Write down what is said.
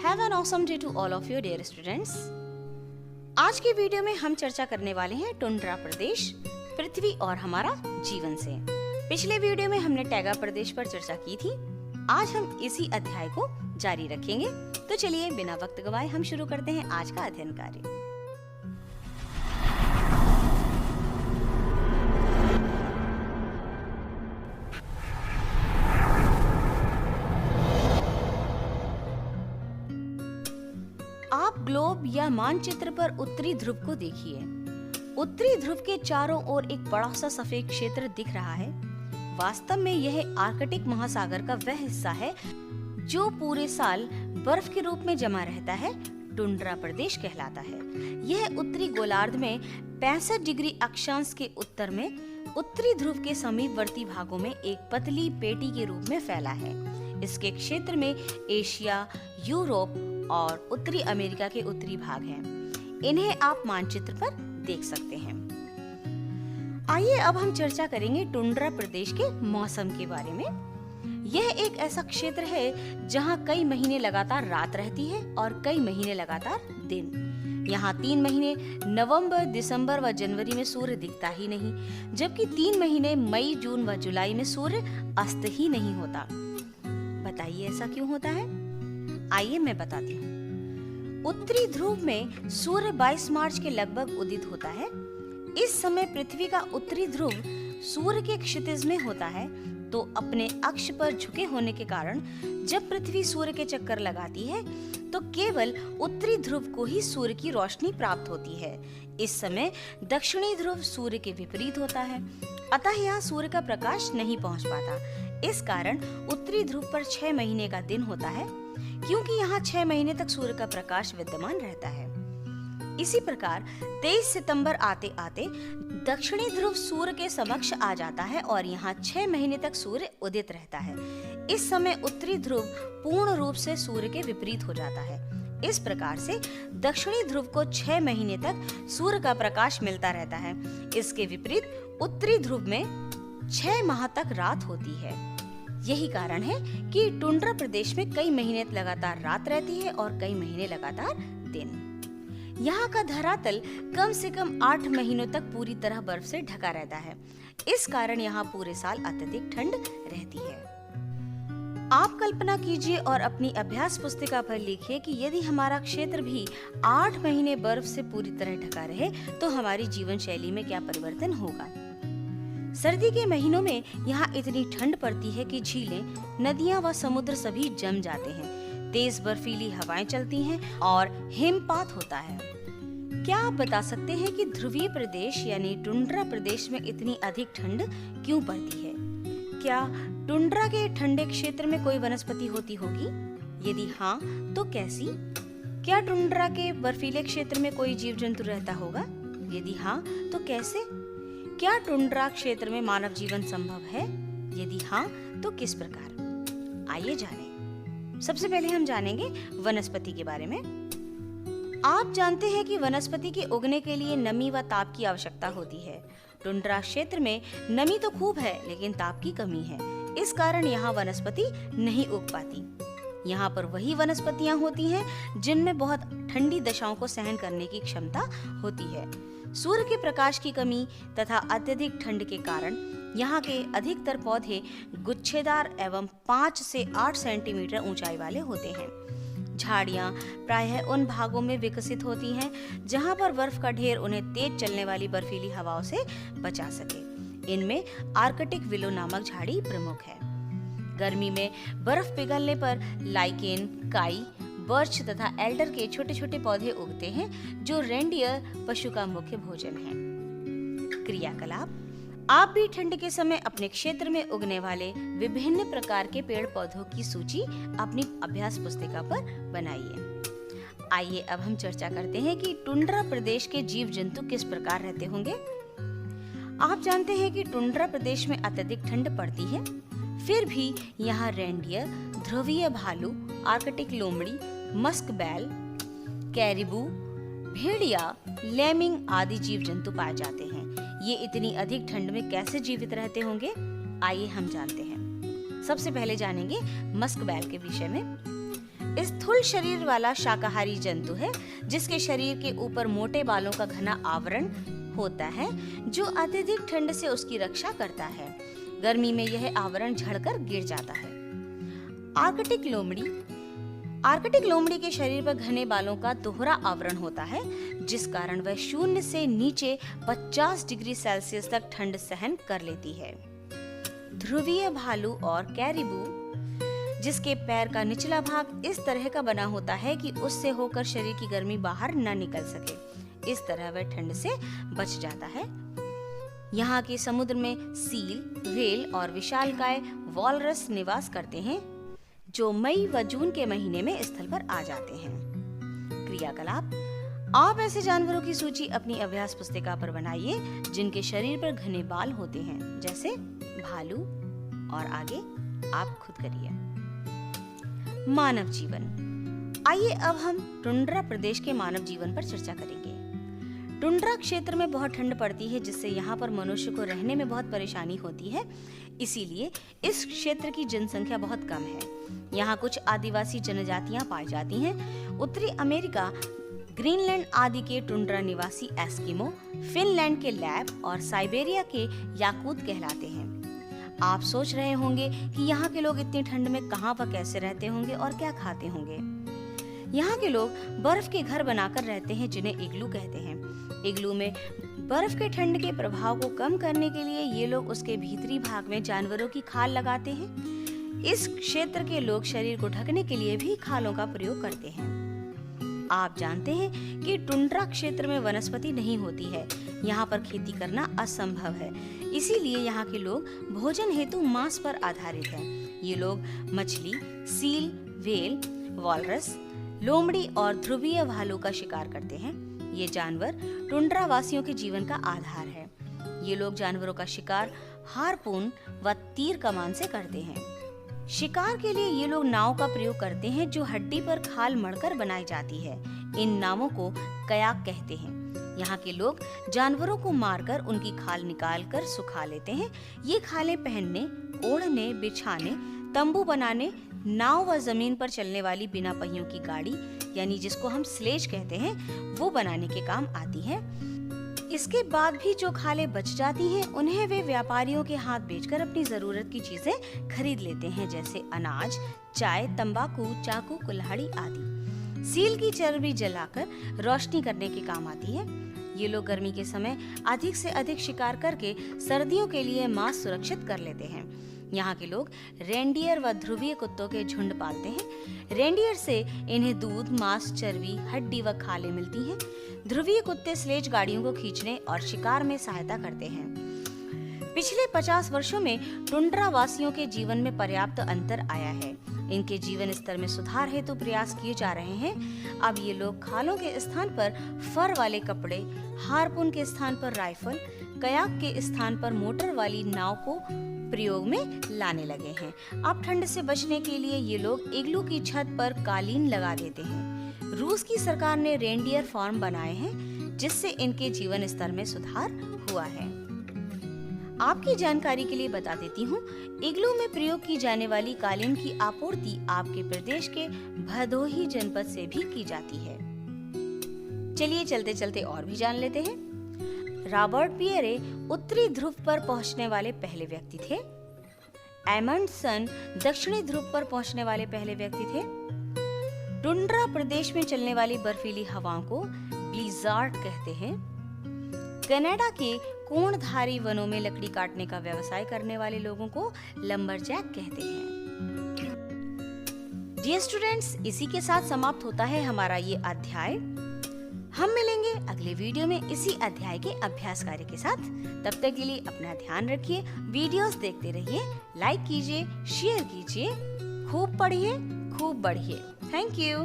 Have an awesome day to all of you dear students. आज की video में हम चर्चा करने वाले हैं टुंड्रा प्रदेश, पृथ्वी और हमारा जीवन से। पिछले वीडियो में हमने टैगा प्रदेश पर चर्चा की थी। आज हम इसी अध्याय को जारी रखेंगे। तो चलिए बिना वक्त गवाए हम शुरू करते हैं आज का अध्ययन कार्य। आप ग्लोब या मानचित्र पर उत्तरी ध्रुव को देखिए। उत्तरी ध्रुव के चारों ओर एक बड़ा सा सफेद क्षेत्र दिख रहा है। वास्तव में यह आर्कटिक महासागर का वह हिस्सा है जो पूरे साल बर्फ के रूप में जमा रहता है। टुंड्रा प्रदेश कहलाता है। यह उत्तरी गोलार्ध में 65 डिग्री अक्षांश के उत्तर में उत्तरी ध्रुव के समीपवर्ती भागों में एक पतली पेटी के रूप में फैला है। इसके क्षेत्र में एशिया, यूरोप और उत्तरी अमेरिका के उत्तरी भाग हैं। इन्हें आप मानचित्र पर देख सकते हैं। आइए अब हम चर्चा करेंगे टुंड्रा प्रदेश के मौसम के बारे में। यह एक ऐसा क्षेत्र है जहां कई महीने लगातार रात रहती है और कई महीने लगातार दिन। यहाँ 3 महीने नवंबर, दिसंबर व जनवरी में सूर्य दिखता ही नहीं, जबकि 3 महीने मई, जून व जुलाई में सूर्य अस्त ही नहीं होता। बताइए ऐसा क्यों होता है? आइए मैं बताती हूँ। उत्तरी ध्रुव में सूर्य 22 मार्च के लगभग उदित होता है। इस समय पृथ्वी का उत्तरी ध्रुव सूर्य के क्षितिज में होता है, तो अपने अक्ष पर झुके होने के कारण जब पृथ्वी सूर्य के चक्कर लगाती है तो केवल उत्तरी ध्रुव को ही सूर्य की रोशनी प्राप्त होती है। इस समय दक्षिणी ध्रुव सूर्य के विपरीत होता है, अतः यहाँ सूर्य का प्रकाश नहीं पहुँच पाता। इस कारण उत्तरी ध्रुव पर 6 महीने का दिन होता है, क्योंकि यहाँ 6 महीने तक सूर्य का प्रकाश विद्यमान रहता है। इसी प्रकार 23 सितंबर आते आते दक्षिणी ध्रुव सूर्य के समक्ष आ जाता है और यहाँ 6 महीने तक सूर्य उदित रहता है। इस समय उत्तरी ध्रुव पूर्ण रूप से सूर्य के विपरीत हो जाता है। इस प्रकार से दक्षिणी ध्रुव को 6 महीने तक सूर्य का प्रकाश मिलता रहता है। इसके विपरीत उत्तरी ध्रुव में 6 माह तक रात होती है। यही कारण है कि टुंड्रा प्रदेश में कई महीने लगातार रात रहती है और कई महीने लगातार दिन। यहाँ का धरातल कम से कम 8 महीनों तक पूरी तरह बर्फ से ढका रहता है। इस कारण यहाँ पूरे साल अत्यधिक ठंड रहती है। आप कल्पना कीजिए और अपनी अभ्यास पुस्तिका पर लिखिए कि यदि हमारा क्षेत्र भी 8 महीने बर्फ से पूरी तरह ढका रहे तो हमारी जीवन शैली में क्या परिवर्तन होगा। सर्दी के महीनों में यहाँ इतनी ठंड पड़ती है कि झीलें, नदियाँ व समुद्र सभी जम जाते हैं। तेज बर्फीली हवाएं चलती हैं और हिमपात होता है। क्या आप बता सकते हैं कि ध्रुवीय प्रदेश यानी टुंड्रा प्रदेश में इतनी अधिक ठंड क्यों पड़ती है? क्या टुंड्रा के ठंडे क्षेत्र में कोई वनस्पति होती होगी? यदि हाँ, तो कैसी? क्या टुंड्रा के बर्फीले क्षेत्र में कोई जीव जंतु रहता होगा? यदि हाँ, तो कैसे? क्या टुंड्रा क्षेत्र में मानव जीवन संभव है? यदि हाँ, तो किस प्रकार? आइए जानें। सबसे पहले हम जानेंगे वनस्पति के बारे में। आप जानते हैं कि वनस्पति के उगने के लिए नमी व ताप की आवश्यकता होती है। टुंड्रा क्षेत्र में नमी तो खूब है, लेकिन ताप की कमी है। इस कारण यहाँ वनस्पति नहीं उग पाती। यहाँ पर वही वनस्पतियाँ होती हैं जिनमें बहुत ठंडी दशाओं को सहन करने की क्षमता होती है। सूर्य के प्रकाश की कमी तथा अत्यधिक ठंड के कारण यहाँ के अधिकतर पौधे गुच्छेदार एवं 5 से 8 सेंटीमीटर ऊंचाई वाले होते हैं। झाड़ियाँ प्रायः उन भागों में विकसित होती हैं जहाँ पर बर्फ का ढेर उन्हें तेज चलने वाली बर्फीली हवाओं से बचा सके। इनमें आर्कटिक विलो नामक झाड़ी प्रमुख है। गर्मी में बर्फ पिघलने पर लाइकेन, काई, बर्च तथा एल्डर के छोटे छोटे पौधे उगते हैं जो रेंडियर पशु का मुख्य भोजन है। क्रियाकलाप: आप भी ठंड के समय अपने क्षेत्र में उगने वाले विभिन्न प्रकार के पेड़ पौधों की सूची अपनी अभ्यास पुस्तिका पर बनाइए। आइए अब हम चर्चा करते हैं कि टुंड्रा प्रदेश के जीव जंतु किस प्रकार रहते होंगे। आप जानते हैं कि टुंड्रा प्रदेश में अत्यधिक ठंड पड़ती है, फिर भी यहाँ रेंडियर, ध्रुवीय भालू, आर्कटिक लोमड़ी, मस्क बैल, कैरिबू, भेड़िया, लेमिंग आदि जीव जंतु पाए जाते हैं। ये इतनी अधिक ठंड में कैसे जीवित रहते होंगे? आइए हम जानते हैं। सबसे पहले जानेंगे मस्क बैल के विषय में। स्थूल गोल शरीर वाला शाकाहारी जंतु है जिसके शरीर के ऊपर मोटे बालों का घना आवरण होता है जो अत्यधिक ठंड से उसकी रक्षा करता है। गर्मी में यह आवरण झड़कर गिर जाता है। आर्कटिक लोमड़ी के शरीर पर घने बालों का दोहरा आवरण होता है जिस कारण वह 0 से नीचे 50 डिग्री सेल्सियस तक ठंड सहन कर लेती है। ध्रुवीय भालू और कैरिबू जिसके पैर का निचला भाग इस तरह का बना होता है कि उससे होकर शरीर की गर्मी बाहर न निकल सके, इस तरह वह ठंड से बच जाता है। यहाँ के समुद्र में सील, व्हेल और विशालकाय वॉलरस निवास करते हैं जो मई व जून के महीने में स्थल पर आ जाते हैं। क्रियाकलाप: आप ऐसे जानवरों की सूची अपनी अभ्यास पुस्तिका पर बनाइए जिनके शरीर पर घने बाल होते हैं, जैसे भालू, और आगे आप खुद करिए। मानव जीवन। आइए अब हम टुंड्रा प्रदेश के मानव जीवन पर चर्चा करेंगे। टुंड्रा क्षेत्र में बहुत ठंड पड़ती है जिससे यहाँ पर मनुष्य को रहने में बहुत परेशानी होती है, इसीलिए इस क्षेत्र की जनसंख्या बहुत कम है। यहाँ कुछ आदिवासी जनजातियाँ पाई जाती हैं। उत्तरी अमेरिका, ग्रीनलैंड आदि के टुंड्रा निवासी एस्किमो, फिनलैंड के लैप और साइबेरिया के याकूत कहलाते हैं। आप सोच रहे होंगे कि यहाँ के लोग इतनी ठंड में कहाँ व कैसे रहते होंगे और क्या खाते होंगे। यहाँ के लोग बर्फ के घर बनाकर रहते हैं जिन्हें इग्लू कहते हैं। इग्लू में बर्फ के ठंड के प्रभाव को कम करने के लिए ये लोग उसके भीतरी भाग में जानवरों की खाल लगाते हैं। इस क्षेत्र के लोग शरीर को ढकने के लिए भी खालों का प्रयोग करते हैं। आप जानते हैं कि टुंड्रा क्षेत्र में वनस्पति नहीं होती है, यहाँ पर खेती करना असंभव है, इसीलिए यहाँ के लोग भोजन हेतु मांस पर आधारित हैं। ये लोग मछली, सील, व्हेल, वॉलरस, लोमड़ी और ध्रुवीय भालू का शिकार करते हैं। ये जानवर टुंड्रा वासियों के जीवन का आधार है। ये लोग जानवरों का शिकार हार्पून व तीर कमान से करते हैं। शिकार के लिए ये लोग नाव का प्रयोग करते हैं जो हड्डी पर खाल मढ़कर बनाई जाती है। इन नावों को कयाक कहते हैं। यहाँ के लोग जानवरों को मारकर उनकी खाल निकालकर सुखा लेते हैं। ये खालें पहनने, ओढ़ने, बिछाने, तंबू बनाने, नाव व जमीन पर चलने वाली बिना पहियों की गाड़ी यानी जिसको हम स्लेज कहते हैं, वो बनाने के काम आती है। इसके बाद भी जो खालें बच जाती हैं उन्हें वे व्यापारियों के हाथ बेचकर अपनी जरूरत की चीजें खरीद लेते हैं, जैसे अनाज, चाय, तंबाकू, चाकू, कुल्हाड़ी आदि। सील की चर्बी जलाकर रोशनी करने के काम आती है। ये लोग गर्मी के समय अधिक से अधिक शिकार करके सर्दियों के लिए मांस सुरक्षित कर लेते हैं। यहाँ के लोग रेंडियर व ध्रुवीय कुत्तों के झुंड पालते हैं। रेंडियर से इन्हें दूध, मांस, चर्बी, हड्डी व खालें मिलती हैं। ध्रुवीय कुत्ते स्लेज गाड़ियों को खींचने और शिकार में सहायता करते हैं। पिछले 50 वर्षों में टुंड्रा वासियों के जीवन में पर्याप्त अंतर आया है। इनके जीवन स्तर में सुधार हेतु प्रयास किए जा रहे हैं। अब ये लोग खालों के स्थान पर फर वाले कपड़े, हार्पून के स्थान पर राइफल, कयाक के स्थान पर मोटर वाली नाव को प्रयोग में लाने लगे हैं। अब ठंड से बचने के लिए ये लोग इग्लू की छत पर कालीन लगा देते हैं। रूस की सरकार ने रेंडियर फार्म बनाए हैं जिससे इनके जीवन स्तर में सुधार हुआ है। आपकी जानकारी के लिए बता देती हूँ, इग्लू में प्रयोग की जाने वाली कालीन की आपूर्ति आपके प्रदेश के भदोही जनपद से भी की जाती है। चलिए चलते चलते और भी जान लेते हैं। रॉबर्ट पियरे उत्तरी ध्रुव पर पहुंचने वाले पहले व्यक्ति थे। एमंडसन दक्षिणी ध्रुव पर पहुंचने वाले पहले व्यक्ति थे। टुंड्रा प्रदेश में चलने वाली बर्फीली हवाओं को ब्लिज़ार्ड कहते हैं। कनाडा के कोणधारी वनों में लकड़ी काटने का व्यवसाय करने वाले लोगों को लंबरजैक कहते हैं। डियर स्टूडेंट्स, इसी के साथ समाप्त होता है हमारा ये अध्याय। हम मिलेंगे अगले वीडियो में इसी अध्याय के अभ्यास कार्य के साथ। तब तक के लिए अपना ध्यान रखिए, वीडियोस देखते रहिए, लाइक कीजिए, शेयर कीजिए, खूब पढ़िए, खूब बढ़िए। Thank you.